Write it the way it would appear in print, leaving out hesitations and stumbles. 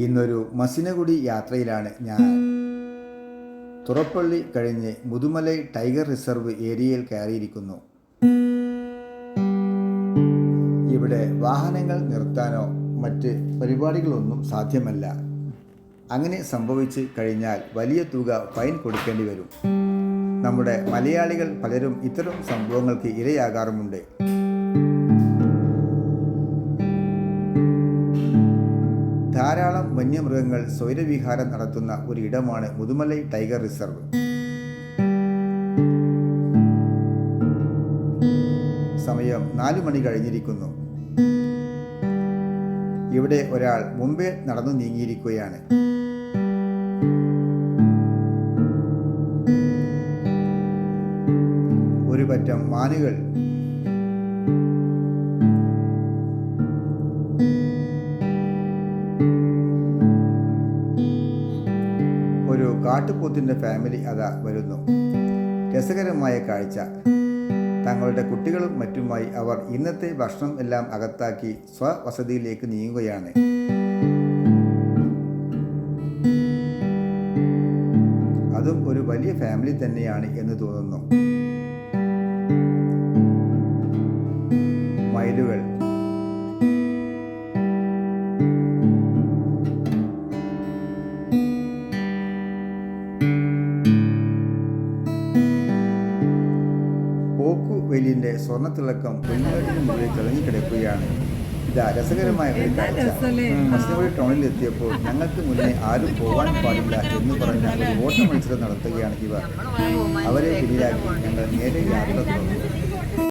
ഇന്നൊരു മസിനഗുഡി യാത്രയിലാണ് ഞാൻ. തുറപ്പള്ളി കഴിഞ്ഞ് മുതുമലൈ ടൈഗർ റിസർവ് ഏരിയയിൽ കയറിയിരിക്കുന്നു. ഇവിടെ വാഹനങ്ങൾ നിർത്താനോ മറ്റ് പരിപാടികളൊന്നും സാധ്യമല്ല. അങ്ങനെ സംഭവിച്ച് കഴിഞ്ഞാൽ വലിയ തുക ഫൈൻ കൊടുക്കേണ്ടി വരും. നമ്മുടെ മലയാളികൾ പലരും ഇത്തരം സംഭവങ്ങൾക്ക് ഇരയാകാറുമുണ്ട്. ധാരാളം വന്യമൃഗങ്ങൾ സ്വൈരവിഹാരം നടത്തുന്ന ഒരു ഇടമാണ് മുതുമലൈ ടൈഗർ റിസർവ്. സമയം 4 മണി കഴിഞ്ഞിരിക്കുന്നു. ഇവിടെ ഒരാൾ മുമ്പേ നടന്നു നീങ്ങിയിരിക്കുകയാണ്. ഒരു പറ്റം മാനുകൾ ഒരു കാട്ടുപോത്തിന്റെ ഫാമിലി അതാ വരുന്നു. രസകരമായ കാഴ്ച. തങ്ങളുടെ കുട്ടികളും മറ്റുമായി അവർ ഇന്നത്തെ ഭക്ഷണം എല്ലാം അകത്താക്കി സ്വവസതിയിലേക്ക് നീങ്ങുകയാണ്. അതും ഒരു വലിയ ഫാമിലി തന്നെയാണ് എന്ന് തോന്നുന്നു. മയിലുകൾ, വെയിലിന്റെ സ്വർണ്ണത്തിളക്കം പുൽമേട്ടിന് മുകളിൽ തിളങ്ങിക്കിടക്കുകയാണ്. ഇതാ രസകരമായ ഒരു കാഴ്ച. മസിനഗുഡി ടൗണിൽ എത്തിയപ്പോൾ ഞങ്ങൾക്ക് മുന്നേ ആരും പോകാൻ പാടില്ല എന്ന് പറഞ്ഞ ഒരു ഓട്ട മത്സരം നടത്തുകയാണ് ഇവർ. അവരെ പിന്നിലാക്കി ഞങ്ങൾ നേരെ യാത്ര തുടർന്നു.